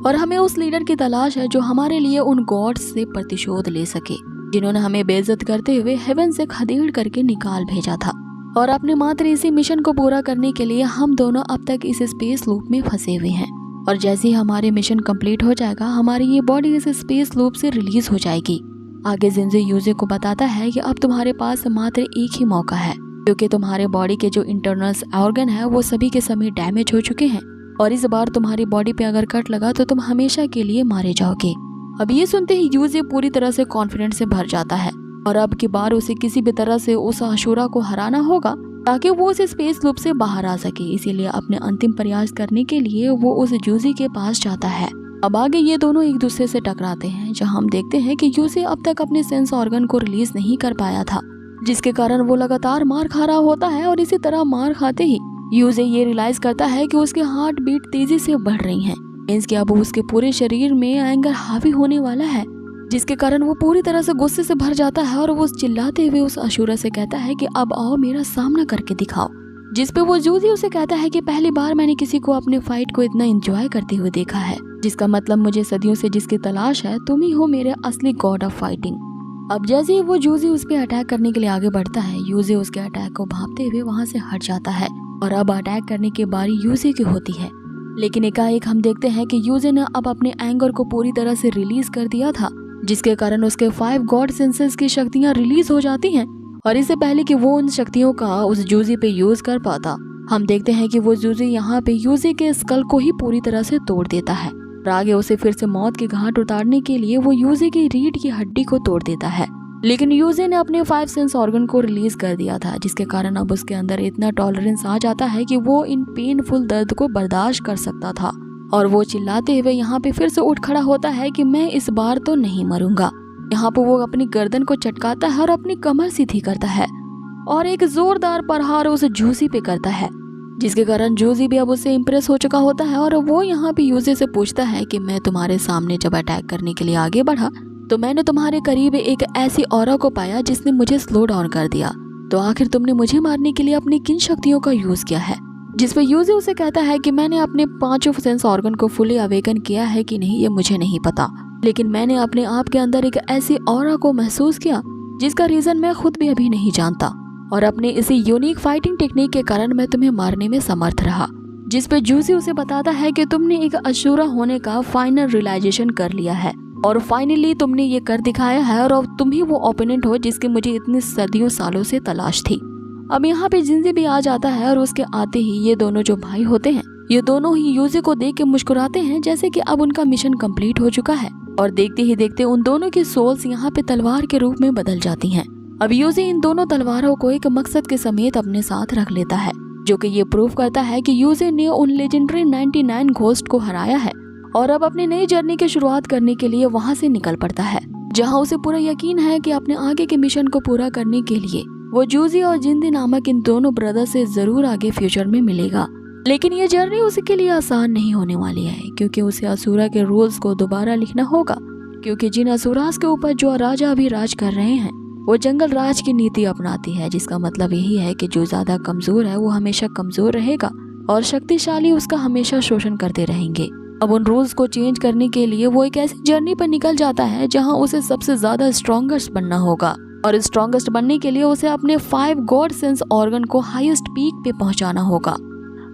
और हमें उस लीडर की तलाश है जो हमारे लिए उन गॉड्स से प्रतिशोध ले सके जिन्होंने हमें बेइज्जत करते हुए हेवन से खदेड़ करके निकाल भेजा था। और अपने मात्र इसी मिशन को पूरा करने के लिए हम दोनों अब तक इस स्पेस लूप में फंसे हुए हैं और जैसे ही हमारे मिशन कंप्लीट हो जाएगा हमारी ये बॉडी इस स्पेस लूप से रिलीज हो जाएगी। आगे जिंजी यूजी को बताता है कि अब तुम्हारे पास मात्र एक ही मौका है क्योंकि तुम्हारे बॉडी के जो इंटरनल्स ऑर्गन है वो सभी के सभी डैमेज हो चुके हैं और इस बार तुम्हारी बॉडी पे अगर कट लगा तो तुम हमेशा के लिए मारे जाओगे। अब ये सुनते ही यूजे पूरी तरह से कॉन्फिडेंस से भर जाता है और अब की बार उसे किसी भी तरह से उस अशूरा को हराना होगा ताकि वो उस स्पेस लूप से बाहर आ सके। इसीलिए अपने अंतिम प्रयास करने के लिए वो उस जूजी के पास जाता है। अब आगे ये दोनों एक दूसरे से टकराते हैं, जहां हम देखते हैं कि यूजे अब तक अपने सेंस ऑर्गन को रिलीज नहीं कर पाया था, जिसके कारण वो लगातार मार खा रहा होता है। और इसी तरह मार खाते ही यूजे ये रियलाइज करता है कि उसके हार्ट बीट तेजी से बढ़ रही हैं। मींस कि अब उसके पूरे शरीर में एंगर हावी होने वाला है, जिसके कारण वो पूरी तरह से गुस्से से भर जाता है और वो चिल्लाते हुए उस अशूरा से कहता है कि अब आओ मेरा सामना करके दिखाओ। जिस पे वो जूजी उसे कहता है कि पहली बार मैंने किसी को अपने फाइट को इतना एंजॉय करते हुए देखा है, जिसका मतलब मुझे सदियों से जिसकी तलाश है तुम ही हो मेरे असली गॉड ऑफ फाइटिंग। अब जैसे ही वो जूजी उस पे अटैक करने के लिए आगे बढ़ता है, यूजे उसके अटैक को भांपते हुए वहां से हट जाता है और अब अटैक करने की बारी यूजे की होती है। लेकिन एकाएक हम देखते हैं कि यूजे ने अब अपने एंगर को पूरी तरह से रिलीज कर दिया था, जिसके कारण उसके 5 गॉड सेंसेस की शक्तियां रिलीज हो जाती हैं। और इससे पहले कि वो उन शक्तियों का उस जूजी पे यूज कर पाता, हम देखते हैं कि वो जूजी यहाँ पे यूजे के स्कल को ही पूरी तरह से तोड़ देता है और आगे उसे फिर से मौत के घाट उतारने के लिए वो यूजे की रीढ़ की हड्डी को तोड़ देता है। लेकिन यूजे ने अपने 5 सेंस ऑर्गन को रिलीज कर दिया था, जिसके कारण अब उसके अंदर इतना टॉलरेंस आ जाता है कि वो इन पेनफुल दर्द को बर्दाश्त कर सकता था। और वो चिल्लाते हुए यहाँ पे फिर से उठ खड़ा होता है कि मैं इस बार तो नहीं मरूंगा। यहाँ पे वो अपनी गर्दन को चटकाता है और अपनी कमर सीधी करता है और एक जोरदार प्रहार उस जूसी पे करता है, जिसके कारण जूसी भी अब उससे इम्प्रेस हो चुका होता है। और वो यहाँ पे यूजे से पूछता है कि मैं तुम्हारे सामने जब अटैक करने के लिए आगे बढ़ा तो मैंने तुम्हारे करीब एक ऐसी ऑरा को पाया जिसने मुझे स्लो डाउन कर दिया, तो आखिर तुमने मुझे मारने के लिए अपनी किन शक्तियों का यूज किया है? जिस पे यूजे उसे कहता है कि मैंने अपने 5 सेंस ऑर्गन को फुली अवेकन किया है कि नहीं ये मुझे नहीं पता, लेकिन मैंने अपने आप के अंदर एक ऐसी ऑरा को महसूस किया जिसका रीजन मैं खुद भी अभी नहीं जानता, और अपने इसी यूनिक फाइटिंग टेक्निक के कारण मैं तुम्हें मारने में समर्थ रहा। जिस पे जूसी उसे बताता है कि तुमने एक अशूरा होने का फाइनल रियलाइजेशन कर लिया है और फाइनली तुमने ये कर दिखाया है और अब तुम ही वो ओपोनेंट हो जिसकी मुझे इतनी सदियों सालों से तलाश थी। अब यहाँ पे जिंजी भी आ जाता है और उसके आते ही ये दोनों जो भाई होते हैं ये दोनों ही यूजे को देख के मुस्कुराते हैं, जैसे कि अब उनका मिशन कंप्लीट हो चुका है। और देखते ही देखते उन दोनों की सोल्स यहाँ पे तलवार के रूप में बदल जाती हैं। अब यूजे इन दोनों तलवारों को एक मकसद के समेत अपने साथ रख लेता है, जो कि ये प्रूव करता है कि यूजे ने उन लेजेंडरी 99 घोस्ट को हराया है और अब अपनी नई जर्नी की शुरुआत करने के लिए वहाँ से निकल पड़ता है, जहाँ उसे पूरा यकीन है कि अपने आगे के मिशन को पूरा करने के लिए वो जूजी और जिंदी नामक इन दोनों ब्रदर से जरूर आगे फ्यूचर में मिलेगा। लेकिन ये जर्नी उसके लिए आसान नहीं होने वाली है, क्योंकि उसे असुरा के रूल्स को दोबारा लिखना होगा, क्योंकि जिन असुरास के ऊपर जो राजा अभी राज कर रहे हैं वो जंगल राज की नीति अपनाती है, जिसका मतलब यही है कि जो ज्यादा कमजोर है वो हमेशा कमजोर रहेगा और शक्तिशाली उसका हमेशा शोषण करते रहेंगे। अब उन रूल्स को चेंज करने के लिए वो एक ऐसी जर्नी पर निकल जाता है जहां उसे सबसे ज्यादा स्ट्रॉन्गेस्ट बनना होगा, और स्ट्रॉन्गेस्ट बनने के लिए उसे अपने 5 गॉड सेंस ऑर्गन को हाईएस्ट पीक पे पहुंचाना होगा।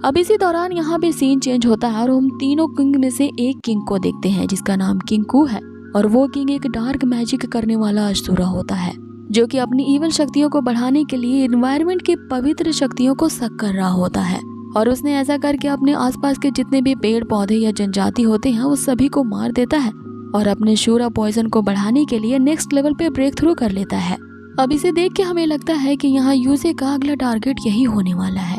अब इसी दौरान यहाँ पे सीन चेंज होता है और हम तीनों किंग में से एक किंग को देखते हैं जिसका नाम किंग कू है, और वो किंग एक डार्क मैजिक करने वाला असुरा होता है, जो कि अपनी इवल शक्तियों को बढ़ाने के लिए एनवायरनमेंट की पवित्र शक्तियों को सक कर रहा होता है। और उसने ऐसा करके अपने आसपास के जितने भी पेड़ पौधे या जनजाति होते हैं वो सभी को मार देता है और अपने शूरा पॉइजन को बढ़ाने के लिए नेक्स्ट लेवल पे ब्रेक थ्रू कर लेता है। अब इसे देख के हमें लगता है कि यहाँ यूजे का अगला टारगेट यही होने वाला है।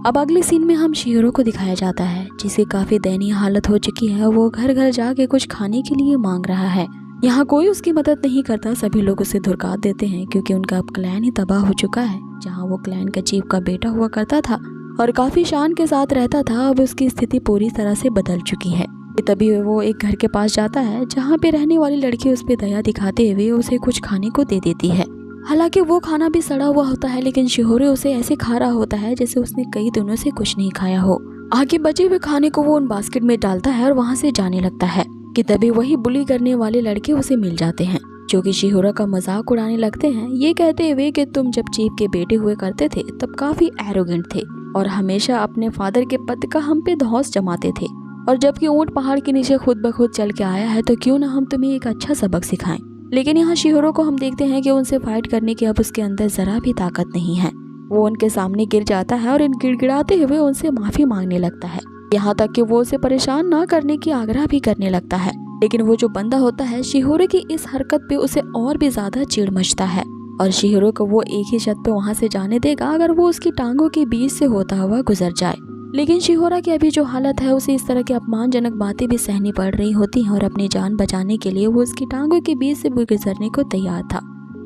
अब अगले सीन में हम शिहिरो को दिखाया जाता है, जिसे काफी दयनीय हालत हो चुकी है। वो घर घर जाके कुछ खाने के लिए मांग रहा है। यहाँ कोई उसकी मदद नहीं करता, सभी लोग उसे धुरकार देते हैं क्योंकि उनका अब क्लैन ही तबाह हो चुका है। जहाँ वो क्लैन का चीफ का बेटा हुआ करता था और काफी शान के साथ रहता था, अब उसकी स्थिति पूरी तरह से बदल चुकी है। तभी वो एक घर के पास जाता है जहाँ पे रहने वाली लड़की उस पे दया दिखाते हुए उसे कुछ खाने को दे देती है। हालांकि वो खाना भी सड़ा हुआ होता है, लेकिन शिहोरे उसे ऐसे खा रहा होता है जैसे उसने कई दिनों से कुछ नहीं खाया हो। आगे बचे हुए खाने को वो उन बास्केट में डालता है और वहाँ से जाने लगता है कि तभी वही बुली करने वाले लड़के उसे मिल जाते हैं, जो कि शिहोरा का मजाक उड़ाने लगते हैं, ये कहते हुए कि तुम जब चीफ के बेटे हुए करते थे तब काफी एरोगेंट थे और हमेशा अपने फादर के पद का हम पे धौंस जमाते थे, और जबकि ऊंट पहाड़ के नीचे खुद ब खुद चल के आया है तो क्यों ना हम तुम्हें एक अच्छा सबक सिखाएं। लेकिन यहाँ शिहोरो को हम देखते हैं कि उनसे फाइट करने की अब उसके अंदर जरा भी ताकत नहीं है। वो उनके सामने गिर जाता है और इन गिड़गिड़ाते हुए उनसे माफी मांगने लगता है। यहाँ तक कि वो उसे परेशान ना करने की आग्रह भी करने लगता है। लेकिन वो जो बंदा होता है शिहोरो की इस हरकत पे उसे और भी ज्यादा चिढ़ मचता है और शिहोरो को वो एक ही छत पे वहाँ से जाने देगा अगर वो उसकी टांगों के बीच से होता हुआ गुजर जाए। लेकिन शिहोरा की अभी जो हालत है उसे इस तरह की अपमानजनक बातें भी सहनी पड़ रही होती हैं और अपनी जान बचाने के लिए वो उसकी टांगों के बीच से भी गुजरने को तैयार था।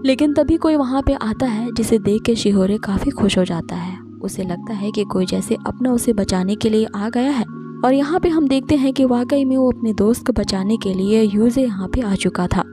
लेकिन तभी कोई वहाँ पे आता है जिसे देख के शिहोरे काफी खुश हो जाता है। उसे लगता है कि कोई जैसे अपना उसे बचाने के लिए आ गया है और यहाँ पे हम देखते हैं कि वाकई में वो अपने दोस्त को बचाने के लिए यूजे यहाँ पे आ चुका था।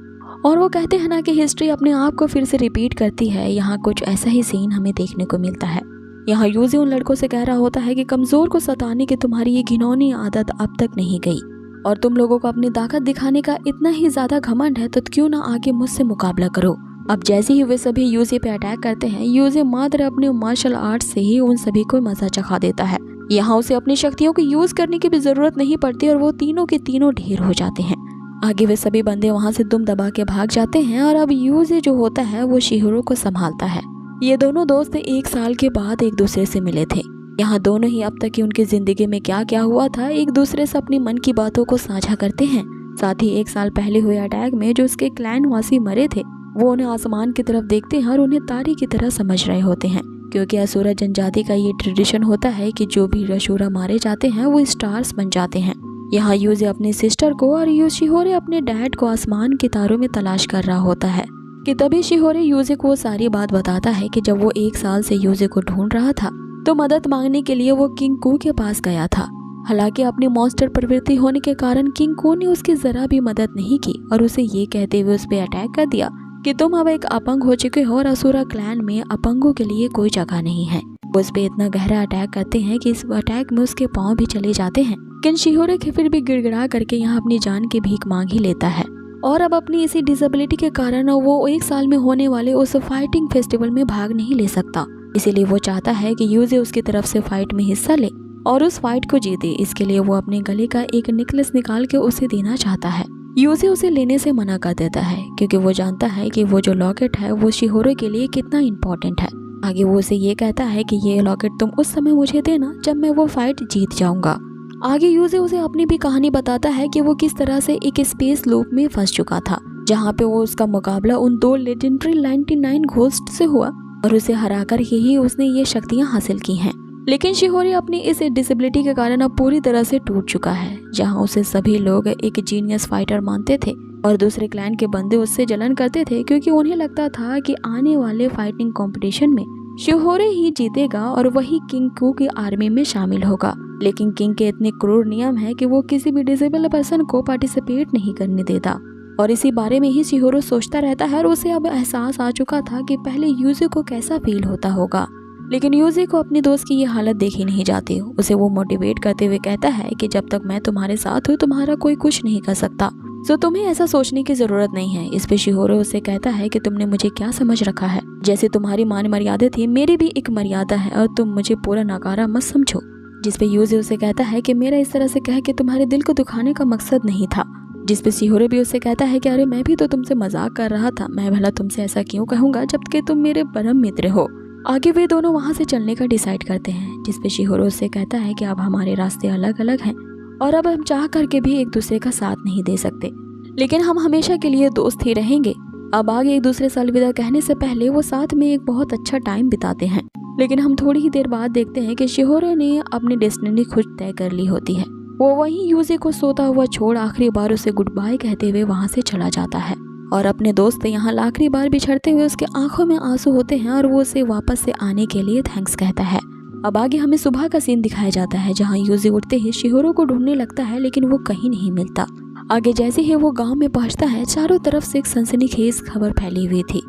और वो कहते हैं ना कि हिस्ट्री अपने आप को फिर से रिपीट करती है। यहाँ कुछ ऐसा ही सीन हमें देखने को मिलता है। यहाँ यूजे उन लड़कों से कह रहा होता है कि कमजोर को सताने की तुम्हारी ये घिनौनी आदत अब तक नहीं गई और तुम लोगों को अपनी ताकत दिखाने का इतना ही ज्यादा घमंड है तो क्यों ना आगे मुझसे मुकाबला करो। अब जैसे ही वे सभी यूजे पे अटैक करते हैं यूजे मात्र अपने मार्शल आर्ट से ही उन सभी को मजा चखा देता है। यहाँ उसे अपनी शक्तियों को यूज करने की भी जरूरत नहीं पड़ती और वो तीनों के तीनों ढेर हो जाते हैं। आगे वे सभी बंदे वहाँ से दुम दबा के भाग जाते हैं और अब यूजे जो होता है वो शिहोरो को संभालता है। ये दोनों दोस्त 1 साल के बाद एक दूसरे से मिले थे। यहाँ दोनों ही अब तक की उनकी जिंदगी में क्या क्या हुआ था एक दूसरे से अपनी मन की बातों को साझा करते हैं। साथ ही 1 साल पहले हुए अटैक में जो उसके क्लैन वासी मरे थे वो उन्हें आसमान की तरफ देखते हैं और उन्हें तारे की तरह समझ रहे होते हैं, क्योंकि असुरा जनजाति का ये ट्रेडिशन होता है कि जो भी असुरा मारे जाते हैं वो स्टार्स बन जाते हैं। यहाँ यूजे अपने सिस्टर को और शिहोरे अपने डैड को आसमान के तारों में तलाश कर रहा होता है कि तभी शिहोरे यूजे को सारी बात बताता है कि जब वो 1 साल से यूजे को ढूंढ रहा था तो मदद मांगने के लिए वो किंग कू के पास गया था। हालांकि अपनी मॉन्स्टर प्रवृत्ति होने के कारण किंग कू ने उसकी जरा भी मदद नहीं की और उसे ये कहते हुए उस पर अटैक कर दिया कि तुम अब एक अपंग हो चुके हो और असुरा क्लैन में अपंगों के लिए कोई जगह नहीं है। वो उस पे इतना गहरा अटैक करते हैं कि इस अटैक में उसके पाँव भी चले जाते हैं। लेकिन शिहोरे फिर भी गिड़गिड़ा करके यहाँ अपनी जान की भीख मांग ही लेता है और अब अपनी इसी डिसेबिलिटी के कारण वो 1 साल में होने वाले उस फाइटिंग फेस्टिवल में भाग नहीं ले सकता। इसीलिए वो चाहता है कि यूजे उसकी तरफ से फाइट में हिस्सा ले और उस फाइट को जीते। इसके लिए वो अपने गले का एक नेकलेस निकाल के उसे देना चाहता है। यूजे उसे लेने से मना कर देता है क्योंकि वो जानता है कि वो जो लॉकेट है वो शिहोरे के लिए कितना इम्पोर्टेंट है। आगे वो उसे ये कहता है कि ये लॉकेट तुम उस समय मुझे देना जब मैं वो फाइट जीत जाऊंगा। आगे यूजे उसे अपनी भी कहानी बताता है कि वो किस तरह से एक स्पेस लूप में फंस चुका था जहाँ पे वो उसका मुकाबला उन 2 लेजेंडरी 99 घोस्ट से हुआ और उसे हराकर ही उसने ये शक्तियाँ हासिल की हैं। लेकिन शिहोरे अपनी इस डिसेबिलिटी के कारण अब पूरी तरह से टूट चुका है। जहाँ उसे सभी लोग एक जीनियस फाइटर मानते थे और दूसरे क्लैन के बंदे उससे जलन करते थे क्योंकि उन्हें लगता था कि आने वाले फाइटिंग कंपटीशन में शिहोरे ही जीतेगा और वही किंग कू की आर्मी में शामिल होगा। लेकिन किंग के इतने क्रूर नियम है कि वो किसी भी डिसेबल पर्सन को पार्टिसिपेट नहीं करने देता और इसी बारे में ही शिहोरे सोचता रहता है और उसे अब एहसास आ चुका था कि पहले यूजे को कैसा फील होता होगा। लेकिन यूजे को अपने दोस्त की ये हालत देखी नहीं जाती। उसे वो मोटिवेट करते हुए कहता है कि जब तक मैं तुम्हारे साथ हूँ तुम्हारा कोई कुछ नहीं कर सकता, तो तुम्हें ऐसा सोचने की जरूरत नहीं है। इस पे शिहोरे उसे कहता है कि तुमने मुझे क्या समझ रखा है, जैसे तुम्हारी मान मर्यादा थी मेरी भी एक मर्यादा है और तुम मुझे पूरा नकारा मत समझो। जिस पे यूजे उसे कहता है कि मेरा इस तरह से कह के तुम्हारे दिल को दुखाने का मकसद नहीं था। जिस पे शिहोरे भी उससे कहता है कि अरे मैं भी तो तुमसे मजाक कर रहा था, मैं भला तुमसे ऐसा क्यों कहूँगा जबकि तुम मेरे परम मित्र हो। आगे वे दोनों वहाँ से चलने का डिसाइड करते हैं। जिस पे शिहोरे उससे कहता है कि अब हमारे रास्ते अलग अलग हैं और अब हम चाह करके भी एक दूसरे का साथ नहीं दे सकते, लेकिन हम हमेशा के लिए दोस्त ही रहेंगे। अब आगे एक दूसरे से अलविदा कहने से पहले वो साथ में एक बहुत अच्छा टाइम बिताते हैं। लेकिन हम थोड़ी ही देर बाद देखते हैं कि शिहोरे ने अपनी डेस्टिनी खुद तय कर ली होती है। वो वहीं यूजे को सोता हुआ छोड़ आखिरी बार उसे गुड बाय कहते हुए वहाँ से चला जाता है और अपने दोस्त यहाँ आखिरी बार बिछड़ते हुए उसके आंखों में आंसू होते हैं और वो उसे वापस से आने के लिए थैंक्स कहता है। अब आगे हमें सुबह का सीन दिखाया जाता है जहाँ यूजे उठते ही शिहोरे को ढूंढने लगता है लेकिन वो कहीं नहीं मिलता। आगे जैसे ही वो गांव में पहुंचता है चारों तरफ से एक सनसनीखेज खबर फैली हुई थी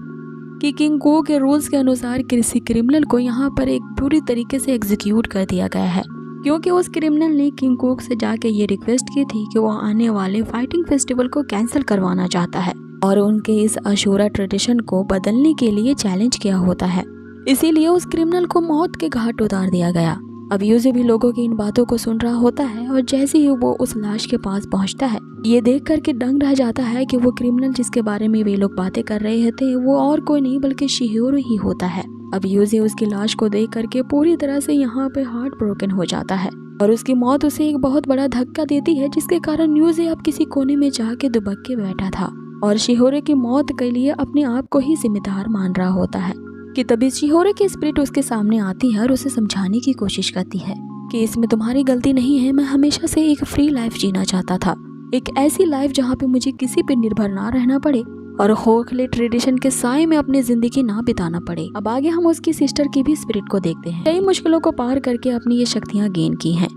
कि किंग कू के रूल्स के अनुसार किसी क्रिमिनल को यहाँ पर एक पूरी तरीके से एग्जीक्यूट कर दिया गया है, क्योंकि उस क्रिमिनल ने किंग कू से जाके ये रिक्वेस्ट की थी कि वो आने वाले फाइटिंग फेस्टिवल को कैंसिल करवाना चाहता है और उनके इस अशूरा ट्रेडिशन को बदलने के लिए चैलेंज किया होता है। इसीलिए उस क्रिमिनल को मौत के घाट उतार दिया गया। अब यूजे भी लोगों की इन बातों को सुन रहा होता है और जैसे ही वो उस लाश के पास पहुंचता है ये देख करके दंग रह जाता है कि वो क्रिमिनल जिसके बारे में वे लोग बातें कर रहे थे वो और कोई नहीं बल्कि शिहिरो ही होता है। अब यूजी उसकी लाश को देख करके पूरी तरह से यहाँ पे हार्ट ब्रोकन हो जाता है और उसकी मौत उसे एक बहुत बड़ा धक्का देती है, जिसके कारण यूजी अब किसी कोने में जाके दुबक के बैठा था और शिहिरो की मौत के लिए अपने आप को ही जिम्मेदार मान रहा होता है कि तभी शिहिरो की स्पिरिट उसके सामने आती है और उसे समझाने की कोशिश करती है कि इसमें तुम्हारी गलती नहीं है। मैं हमेशा से एक फ्री लाइफ जीना चाहता था, एक ऐसी लाइफ जहाँ पे मुझे किसी पे निर्भर ना रहना पड़े और खोखले ट्रेडिशन के साए में अपनी जिंदगी ना बिताना पड़े। अब आगे हम उसकी सिस्टर की भी स्पिरिट को देखते हैं। कई मुश्किलों को पार करके अपनी ये शक्तियाँ गेन की हैं।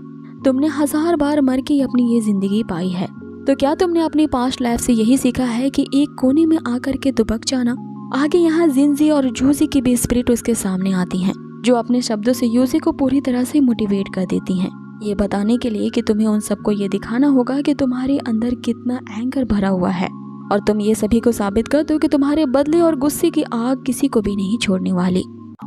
तुमने 1000 बार मर के अपनी ये जिंदगी पाई है, तो क्या तुमने अपनी पास्ट लाइफ से यही सीखा है कि एक कोने में आकर के दुबक जाना। आगे यहाँ जिंजी और जूजी की भी स्पिरिट उसके सामने आती हैं, जो अपने शब्दों से यूजी को पूरी तरह से मोटिवेट कर देती हैं, ये बताने के लिए कि तुम्हें उन सबको ये दिखाना होगा कि तुम्हारे अंदर कितना एंगर भरा हुआ है और तुम ये सभी को साबित कर दो कि तुम्हारे बदले और गुस्से की आग किसी को भी नहीं छोड़ने वाली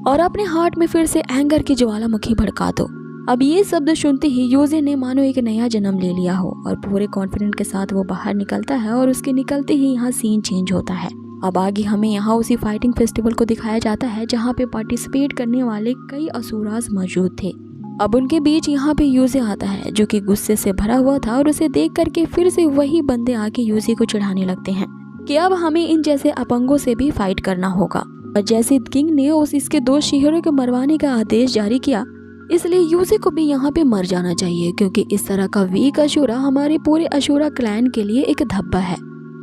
और अपने हार्ट में फिर से एंगर की ज्वालामुखी भड़का दो। अब ये शब्द सुनते ही यूजी ने मानो एक नया जन्म ले लिया हो और पूरे कॉन्फिडेंट के साथ वो बाहर निकलता है और उसके निकलते ही यहाँ सीन चेंज होता है। अब आगे हमें यहाँ उसी फाइटिंग फेस्टिवल को दिखाया जाता है जहाँ पे पार्टिसिपेट करने वाले कई असुराज मौजूद थे। अब उनके बीच यहाँ पे यूजी आता है जो कि गुस्से से भरा हुआ था और उसे देख करके फिर से वही बंदे आके यूजी को चिढ़ाने लगते हैं कि अब हमें इन जैसे अपंगों से भी फाइट करना होगा। और जैसे किंग ने इसके दोस्त शिहिरो को मरवाने का आदेश जारी किया, इसलिए यूजी को भी यहाँ पे मर जाना चाहिए, क्योंकि इस तरह का वीक अशुरा हमारे पूरे अशुरा क्लैन के लिए एक धब्बा है।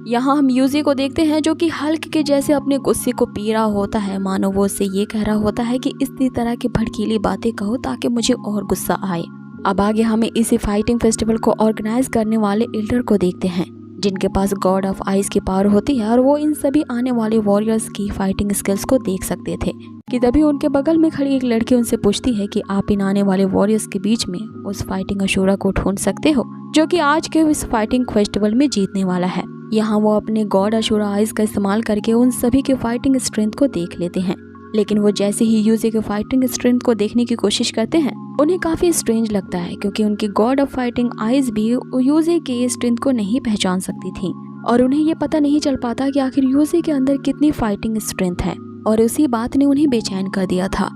यहाँ हम यूजी को देखते हैं जो कि हल्क के जैसे अपने गुस्से को पी रहा होता है, मानो वो उससे ये कह रहा होता है कि इसी तरह की भड़कीली बातें कहो ताकि मुझे और गुस्सा आए। अब आगे हमें इसी फाइटिंग फेस्टिवल को ऑर्गेनाइज करने वाले एल्डर को देखते हैं जिनके पास गॉड ऑफ आइस की पावर होती है और वो इन सभी आने वाले वॉरियर्स की फाइटिंग स्किल्स को देख सकते थे कि तभी उनके बगल में खड़ी एक लड़की उनसे पूछती है कि आप इन आने वाले वॉरियर्स के बीच में उस फाइटिंग अशुरा को ढूंढ सकते हो जो कि आज के इस फाइटिंग फेस्टिवल में जीतने वाला है। यहाँ वो अपने गॉड अशुरा आइस का इस्तेमाल करके उन सभी के फाइटिंग स्ट्रेंथ को देख लेते हैं, लेकिन वो जैसे ही यूजी के फाइटिंग स्ट्रेंथ को देखने की कोशिश करते हैं उन्हें काफी स्ट्रेंज लगता है, क्योंकि उनकी गॉड ऑफ फाइटिंग आइज भी यूजी के स्ट्रेंथ को नहीं पहचान सकती थी और उन्हें ये पता नहीं चल पाता कि आखिर यूजी के अंदर कितनी फाइटिंग स्ट्रेंथ है, और उसी बात ने उन्हें बेचैन कर दिया था।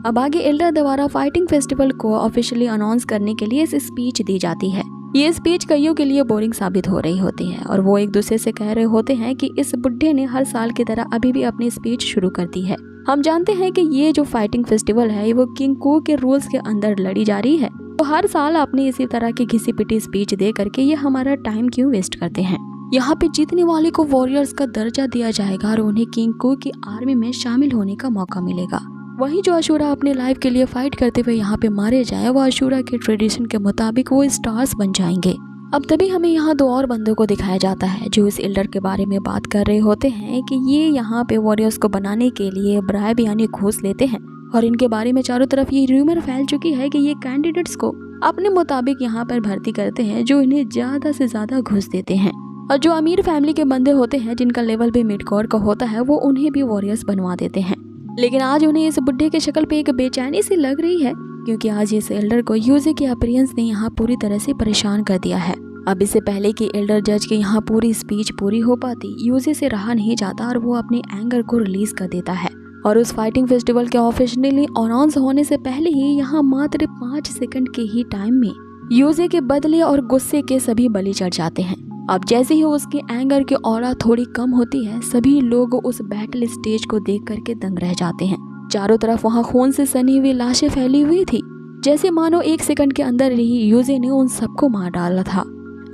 अब आगे एल्डर द्वारा फाइटिंग फेस्टिवल को ऑफिशियली अनाउंस करने के लिए इस स्पीच दी जाती है। ये स्पीच कईयों के लिए बोरिंग साबित हो रही होती है और वो एक दूसरे से कह रहे होते हैं कि इस बुढ़े ने हर साल की तरह अभी भी अपनी स्पीच शुरू कर दी है। हम जानते हैं कि ये जो फाइटिंग फेस्टिवल है वो किंग कू के रूल्स के अंदर लड़ी जा रही है, तो हर साल अपनी इसी तरह की घिसी पिटी स्पीच दे करके ये हमारा टाइम क्यों वेस्ट करते हैं। यहाँ पे जीतने वाले को वॉरियर्स का दर्जा दिया जाएगा और उन्हें किंग कू की आर्मी में शामिल होने का मौका मिलेगा। वहीं जो अशुरा अपने लाइफ के लिए फाइट करते हुए यहाँ पे मारे जाए वो अशुरा के ट्रेडिशन के मुताबिक वो स्टार्स बन जाएंगे। अब तभी हमें यहाँ दो और बंदों को दिखाया जाता है जो इस एल्डर के बारे में बात कर रहे होते हैं कि ये यहाँ पे वॉरियर्स को बनाने के लिए ब्राइब यानी घूस लेते हैं और इनके बारे में चारों तरफ ये रूमर फैल चुकी है कि ये कैंडिडेट्स को अपने मुताबिक यहाँ पर भर्ती करते हैं जो इन्हें ज्यादा से ज्यादा घूस देते हैं, और जो अमीर फैमिली के बंदे होते हैं जिनका लेवल भी मिड कोर का होता है वो उन्हें भी वॉरियर्स बनवा देते हैं। लेकिन आज उन्हें इस बुढ़े के शक्ल पे एक बेचैनी सी लग रही है, क्योंकि आज इस एल्डर को यूजी के अपीयरेंस ने यहाँ पूरी तरह से परेशान कर दिया है। अब इससे पहले कि एल्डर जज के यहाँ पूरी स्पीच पूरी हो पाती, यूजी से रहा नहीं जाता और वो अपने एंगर को रिलीज कर देता है और उस फाइटिंग फेस्टिवल के ऑफिशियली अनाउंस होने से पहले ही यहाँ मात्र 5 सेकंड के ही टाइम में यूजी के बदले और गुस्से के सभी बलि चढ़ जाते हैं। अब जैसे ही उसके एंगर की ऑरा थोड़ी कम होती है सभी लोग उस बैटल स्टेज को देख करके दंग रह जाते हैं। चारों तरफ वहाँ खून से सनी हुई लाशें फैली हुई थी, जैसे मानो 1 सेकंड के अंदर ही यूजी ने उन सबको मार डाला था।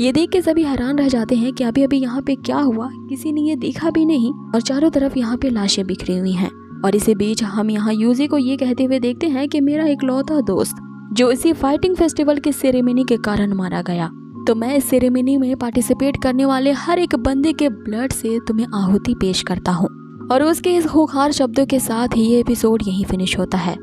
ये देख के सभी हैरान रह जाते हैं कि अभी अभी यहाँ पे क्या हुआ, किसी ने ये देखा भी नहीं और चारों तरफ यहाँ पे लाशें बिखरी हुई हैं। और इसी बीच हम यहाँ यूजी को ये कहते हुए देखते हैं कि मेरा इकलौता दोस्त जो इसी फाइटिंग फेस्टिवल के सेरेमनी के कारण मारा गया, तो मैं इस सेरेमनी में पार्टिसिपेट करने वाले हर एक बंदे के ब्लड से तुम्हें आहुति पेश करता हूँ। और उसके इस खूंखार शब्दों के साथ ही ये एपिसोड यहीं फिनिश होता है।